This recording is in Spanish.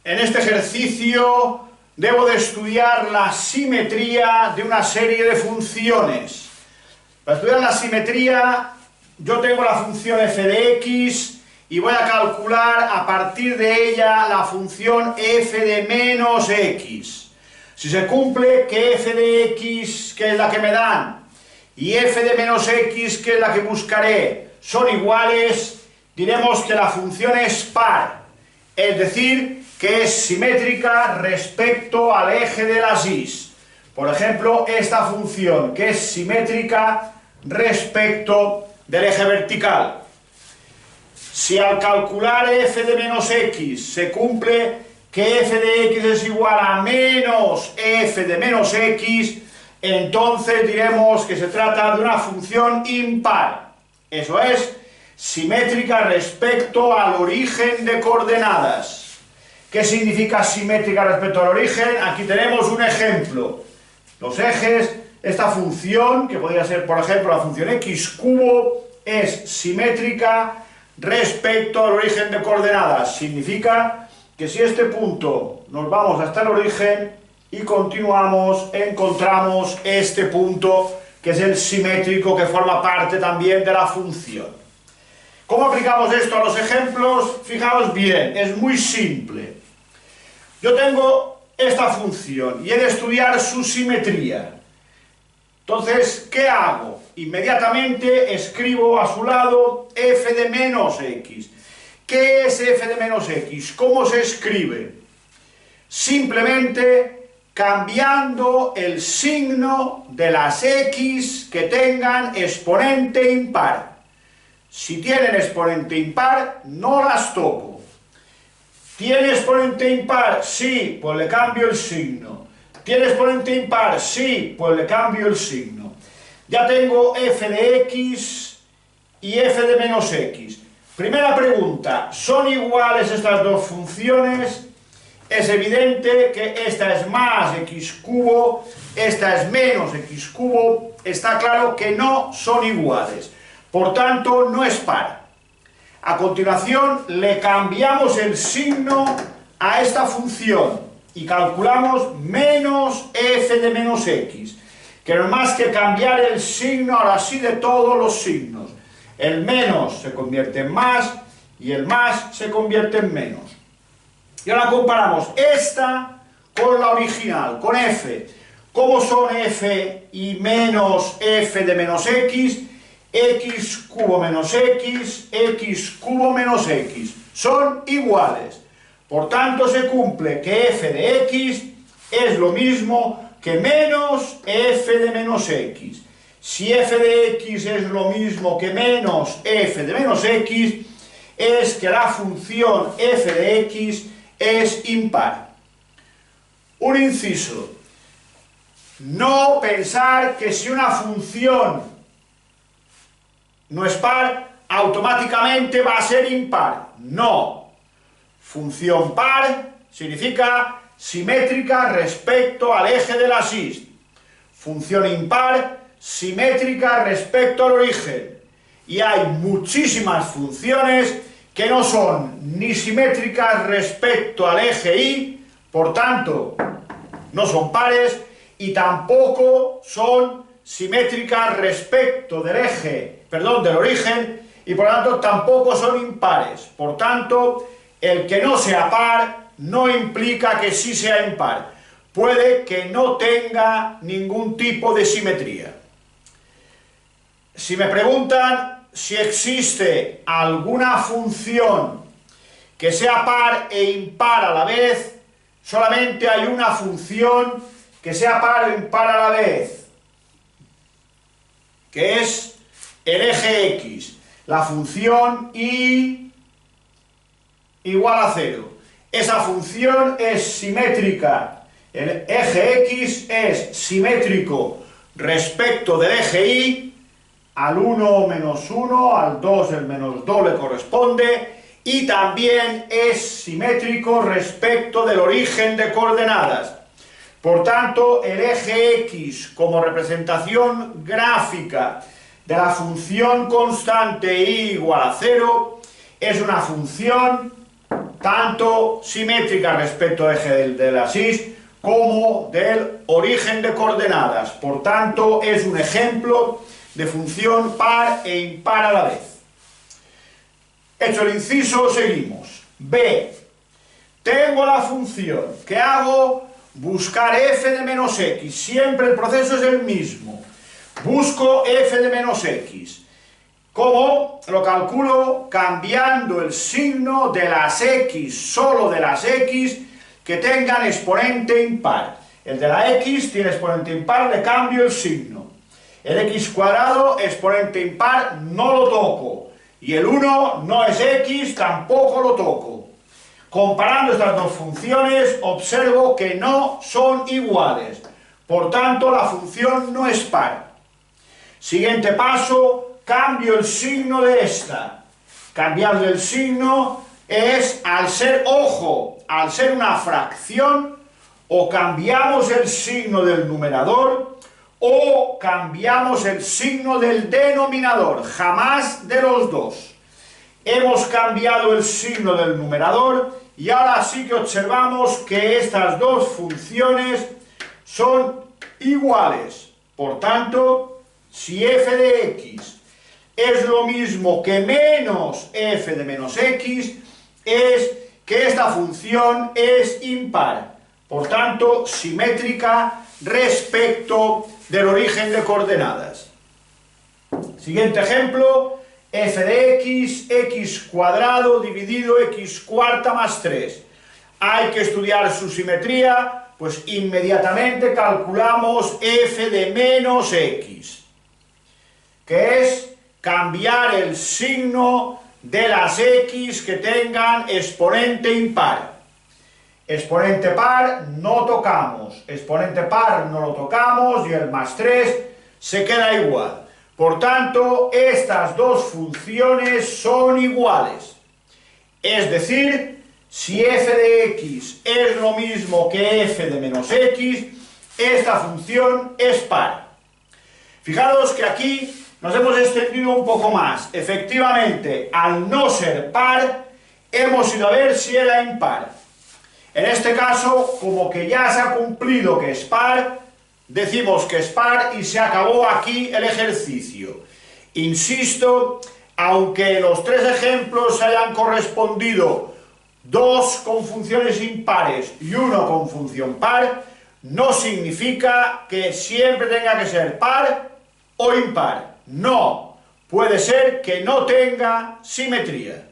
En este ejercicio debo de estudiar la simetría de una serie de funciones. Para estudiar la simetría, yo tengo la función f de x y voy a calcular a partir de ella la función f de menos x. Si se cumple que f de x, que es la que me dan, y f de menos x, que es la que buscaré, son iguales, diremos que la función es par, es decir, que es simétrica respecto al eje de las y. Por ejemplo, esta función, que es simétrica respecto del eje vertical. Si al calcular f de menos x se cumple que f de x es igual a menos f de menos x, entonces diremos que se trata de una función impar. Eso es, simétrica respecto al origen de coordenadas. ¿Qué significa simétrica respecto al origen? Aquí tenemos un ejemplo. Los ejes, esta función, que podría ser por ejemplo la función x cubo, es simétrica respecto al origen de coordenadas. Significa que si este punto nos vamos hasta el origen y continuamos, encontramos este punto que es el simétrico, que forma parte también de la función. ¿Cómo aplicamos esto a los ejemplos? Fijaos bien, es muy simple. Yo tengo esta función y he de estudiar su simetría. Entonces, ¿qué hago? Inmediatamente escribo a su lado f de menos x. ¿Qué es f de menos x? ¿Cómo se escribe? Simplemente cambiando el signo de las x que tengan exponente impar. Si tienen exponente impar, no las toco. ¿Tiene exponente impar? Sí, pues le cambio el signo. ¿Tiene exponente impar? Sí, pues le cambio el signo. Ya tengo f de x y f de menos x. Primera pregunta, ¿son iguales estas dos funciones? Es evidente que esta es más x cubo, esta es menos x cubo. Está claro que no son iguales. Por tanto, no es par. A continuación, le cambiamos el signo a esta función y calculamos menos f de menos x, que no es más que cambiar el signo, ahora sí, de todos los signos. El menos se convierte en más y el más se convierte en menos. Y ahora comparamos esta con la original, con f. ¿Cómo son f y menos f de menos x? X cubo menos x cubo menos x. Son iguales. Por tanto, se cumple que f de x es lo mismo que menos f de menos x. Si f de x es lo mismo que menos f de menos x, es que la función f de x es impar. Un inciso. No pensar que si una función no es par, automáticamente va a ser impar. No. Función par significa simétrica respecto al eje de las y. Función impar, simétrica respecto al origen. Y hay muchísimas funciones que no son ni simétricas respecto al eje y, por tanto, no son pares, y tampoco son simétricas respecto del eje, perdón, del origen, y por lo tanto tampoco son impares. Por tanto, el que no sea par no implica que sí sea impar. Puede que no tenga ningún tipo de simetría. Si me preguntan si existe alguna función que sea par e impar a la vez, solamente hay una función que sea par o impar a la vez, que es el eje x, la función y igual a 0. Esa función es simétrica. El eje x es simétrico respecto del eje y, al 1 menos 1, al 2 el menos 2 le corresponde, y también es simétrico respecto del origen de coordenadas. Por tanto, el eje x como representación gráfica de la función constante y igual a 0 es una función tanto simétrica respecto al eje de la axis como del origen de coordenadas. Por tanto, es un ejemplo de función par e impar a la vez. Hecho el inciso, seguimos. B. Tengo la función. ¿Qué hago? Buscar f de menos x. Siempre el proceso es el mismo. Busco f de menos x. ¿Cómo? Lo calculo cambiando el signo de las x, solo de las x, que tengan exponente impar. El de la x tiene exponente impar, le cambio el signo. El x cuadrado, exponente impar, no lo toco. Y el 1 no es x, tampoco lo toco. Comparando estas dos funciones, observo que no son iguales. Por tanto, la función no es par. Siguiente paso, cambio el signo de esta. Cambiar el signo es, al ser, ojo, al ser una fracción, o cambiamos el signo del numerador o cambiamos el signo del denominador, jamás de los dos. Hemos cambiado el signo del numerador y ahora sí que observamos que estas dos funciones son iguales. Por tanto, si f de x es lo mismo que menos f de menos x, es que esta función es impar. Por tanto, simétrica respecto del origen de coordenadas. Siguiente ejemplo, f de x, x cuadrado dividido x cuarta más 3. Hay que estudiar su simetría, pues inmediatamente calculamos f de menos x, que es cambiar el signo de las x que tengan exponente impar. Exponente par no tocamos, exponente par no lo tocamos y el más 3 se queda igual. Por tanto, estas dos funciones son iguales. Es decir, si f de x es lo mismo que f de menos x, esta función es par. Fijaros que aquí nos hemos extendido un poco más. Efectivamente, al no ser par, hemos ido a ver si era impar. En este caso, como que ya se ha cumplido que es par, decimos que es par y se acabó aquí el ejercicio. Insisto, aunque los tres ejemplos hayan correspondido dos con funciones impares y uno con función par, no significa que siempre tenga que ser par o impar. No, puede ser que no tenga simetría.